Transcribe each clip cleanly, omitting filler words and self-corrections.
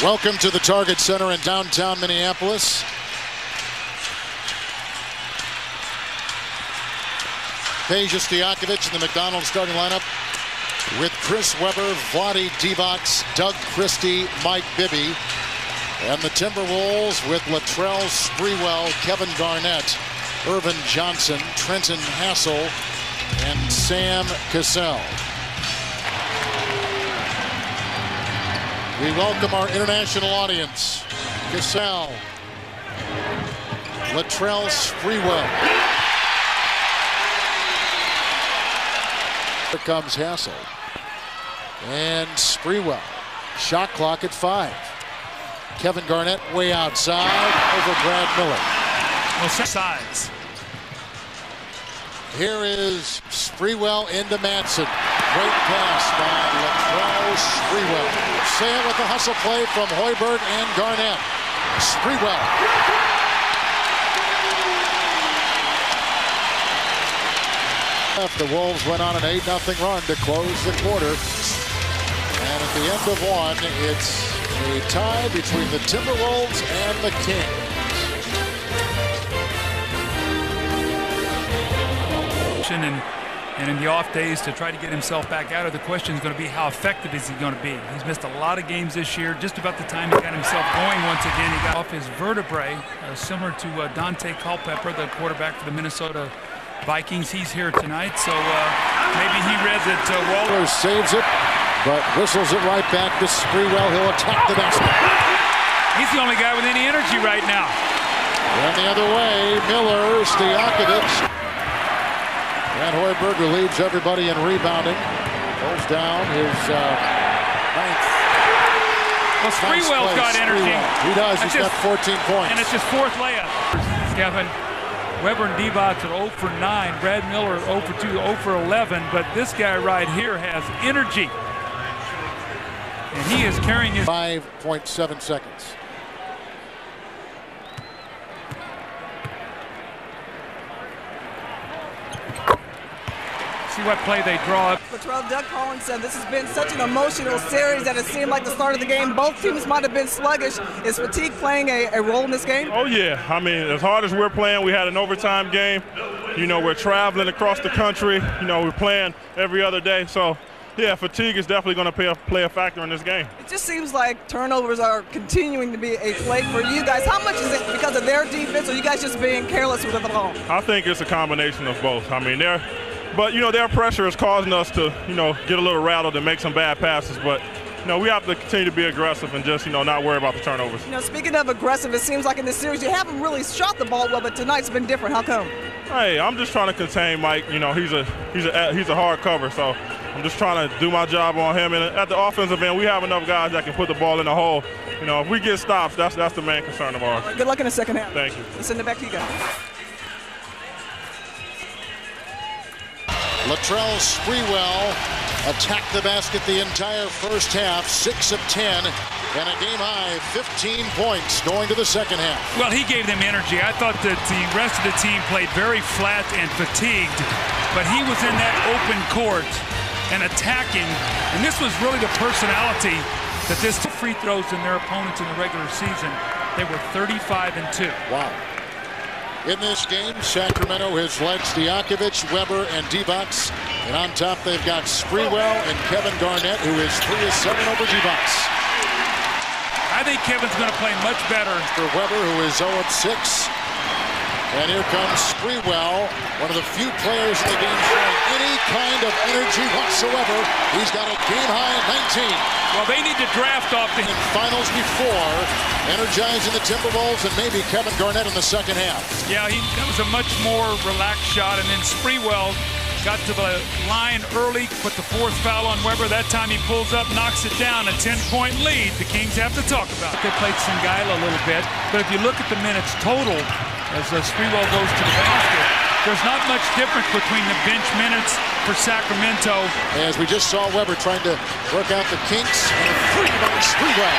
Welcome to the Target Center in downtown Minneapolis. Peja Stojakovic in the McDonald's starting lineup with Chris Webber, Vlade Divac, Doug Christie, Mike Bibby. And the Timberwolves with Latrell, Sprewell, Kevin Garnett, Irvin Johnson, Trenton Hassel, and Sam Cassell. We welcome our international audience. Cassell, Latrell, Sprewell. Here comes Hassel. And Sprewell. Shot clock at 5. Kevin Garnett way outside over Brad Miller. Well, size. Here is Sprewell into Madsen. Great pass by Latrell, Sprewell. Sale with the hustle play from Hoiberg and Garnett. Sprewell. The Wolves went on an 8-0 run to close the quarter. And at the end of one, it's a tie between the Timberwolves and the Kings. And in the off days to try to get himself back out of the question is going to be how effective is he going to be. He's missed a lot of games this year. Just about the time he got himself going once again, he got off his vertebrae, similar to Dante Culpepper, the quarterback for the Minnesota Vikings. He's here tonight, so maybe he read that Waller saves it, but whistles it right back to Sprewell. He'll attack the basket. He's the only guy with any energy right now. And the other way, Miller, Stojakovic. And Hoiberg leads everybody in rebounding. Pulls down his ninth. Well, Sprewell's got energy. He does. He's got 14 points. And it's his 4th layup. Kevin, Webber and Divac are 0 for 9. Brad Miller 0 for 2, 0 for 11. But this guy right here has energy. And he is carrying his 5.7 seconds. See what play they draw up. Latrell, Doug Collins said this has been such an emotional series that it seemed like the start of the game, both teams might have been sluggish. Is fatigue playing a role in this game? Oh, yeah. I mean, as hard as we're playing, we had an overtime game. You know, we're traveling across the country. You know, we're playing every other day. So, yeah, fatigue is definitely going to play a factor in this game. It just seems like turnovers are continuing to be a plague for you guys. How much is it because of their defense, or you guys just being careless with it all? I think it's a combination of both. I mean, but, you know, their pressure is causing us to, you know, get a little rattled and make some bad passes. But, you know, we have to continue to be aggressive and just, you know, not worry about the turnovers. You know, speaking of aggressive, it seems like in this series you haven't really shot the ball well, but tonight's been different. How come? Hey, I'm just trying to contain Mike. You know, he's a hard cover, so I'm just trying to do my job on him. And at the offensive end, we have enough guys that can put the ball in the hole. You know, if we get stops, that's the main concern of ours. Good luck in the second half. Thank you. Let's send it back to you guys. Latrell, Sprewell attacked the basket the entire first half, 6 of 10, and a game-high 15 points going to the second half. Well, he gave them energy. I thought that the rest of the team played very flat and fatigued, but he was in that open court and attacking, and this was really the personality that this free throws in their opponents in the regular season. They were 35-2. Wow. In this game, Sacramento has led Stojakovic, Webber, and Divac. And on top, they've got Sprewell and Kevin Garnett, who is 3 of 7 over Divac. I think Kevin's going to play much better. For Webber, who is 0 of 6. And here comes Sprewell, one of the few players in the game showing any kind of energy whatsoever. He's got a game-high 19. Well, they need to draft off the finals before, energizing the Timberwolves and maybe Kevin Garnett in the second half. Yeah, that was a much more relaxed shot, and then Sprewell got to the line early, put the 4th foul on Webber. That time he pulls up, knocks it down, a 10-point lead. The Kings have to talk about it. They played Singila a little bit, but if you look at the minutes total, as Sprewell goes to the basket, there's not much difference between the bench minutes for Sacramento. As we just saw Webber trying to work out the kinks, and a free by Sprewell.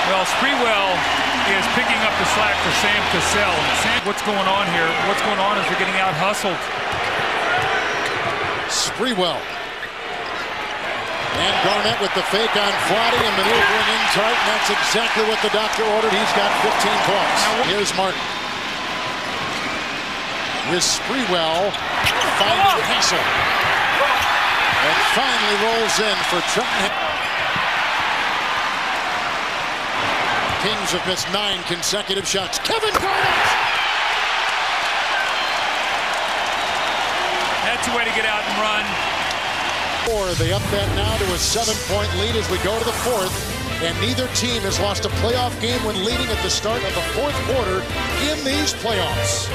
Well, Sprewell is picking up the slack for Sam Cassell. Sam, what's going on here? What's going on is they're getting out-hustled. Sprewell. And Garnett with the fake on Flotty and maneuvering in tight, and that's exactly what the doctor ordered. He's got 15 points. Here's Martin. With Sprewell finding Hassel. And finally rolls in for Trenton. Kings have missed 9 consecutive shots. Kevin Garnett! That's a way to get out and run. They up that now to a 7-point lead as we go to the 4th. And neither team has lost a playoff game when leading at the start of the 4th quarter in these playoffs.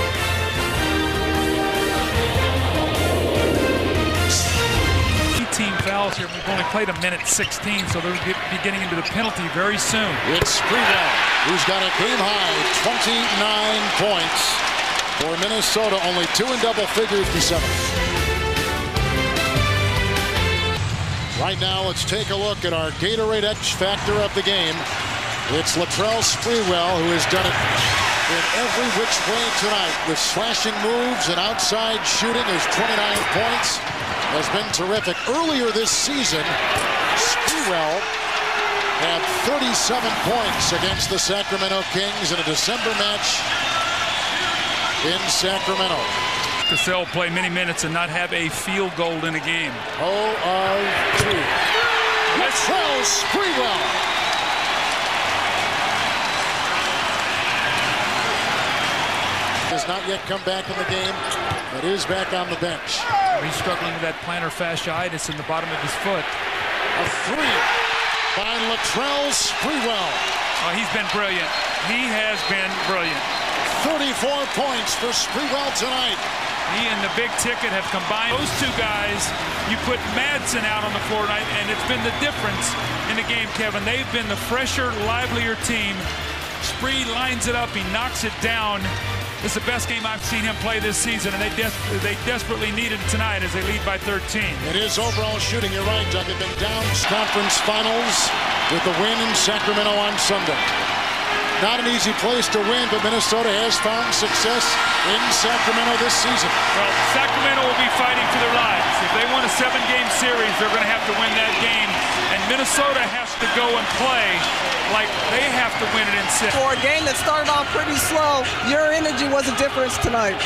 Team fouls here. We've only played a minute 16, so they'll be getting into the penalty very soon. It's Sprewell, who's got a game-high 29 points for Minnesota. Only 2 in double figures to 7. Right now, let's take a look at our Gatorade X factor of the game. It's Latrell Sprewell, who has done it in every which way tonight with slashing moves and outside shooting. His 29 points has been terrific. Earlier this season, Sprewell had 37 points against the Sacramento Kings in a December match in Sacramento. Cassell play many minutes and not have a field goal in a game. 0 of 2. Latrell Sprewell. Has not yet come back in the game, but is back on the bench. He's struggling with that plantar fasciitis in the bottom of his foot. A 3 by Latrell Sprewell. Oh, he's been brilliant. He has been brilliant. 34 points for Sprewell tonight. He and the big ticket have combined. Those two guys, you put Madsen out on the floor tonight, and it's been the difference in the game, Kevin. They've been the fresher, livelier team. Spree lines it up. He knocks it down. This is the best game I've seen him play this season, and they desperately need it tonight as they lead by 13. It is overall shooting. You're right, Doug. They've been down conference finals with the win in Sacramento on Sunday. Not an easy place to win, but Minnesota has found success in Sacramento this season. Well, Sacramento will be fighting for their lives. If they win a 7-game series, they're going to have to win that game. And Minnesota has to go and play like they have to win it in 6. For a game that started off pretty slow, your energy was a difference tonight.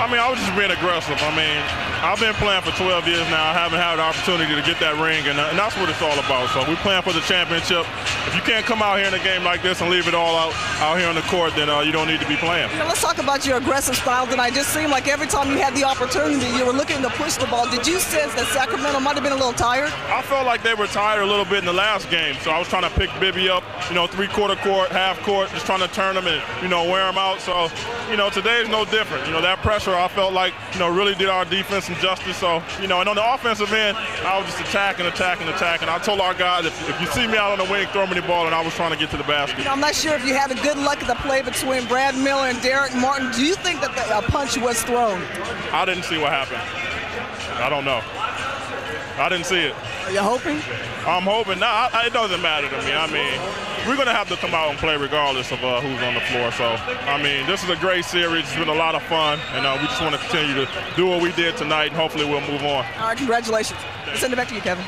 I mean, I was just being aggressive. I mean, I've been playing for 12 years now. I haven't had the opportunity to get that ring, and that's what it's all about. So we're playing for the championship. If you can't come out here in a game like this and leave it all out here on the court, then you don't need to be playing. You know, let's talk about your aggressive style tonight. Just seemed like every time you had the opportunity, you were looking to push the ball. Did you sense that Sacramento might have been a little tired? I felt like they were tired a little bit in the last game, so I was trying to pick Bibby up, three-quarter court, half court, just trying to turn them and, wear them out. So, today is no different. That pressure, I felt like, really did our defense some justice. So, and on the offensive end, I was just attacking. I told our guys, if you see me out on the wing, throw me the ball, and I was trying to get to the basket. I'm not sure if you had a good luck at the play between Brad Miller and Derek Martin. Do you think that the punch was thrown? I didn't see what happened. I don't know. I didn't see it. Are you hoping? I'm hoping. No, it doesn't matter to me. I mean, we're going to have to come out and play regardless of who's on the floor. So, I mean, this is a great series. It's been a lot of fun, and we just want to continue to do what we did tonight, and hopefully we'll move on. All right, congratulations. I'll send it back to you, Kevin.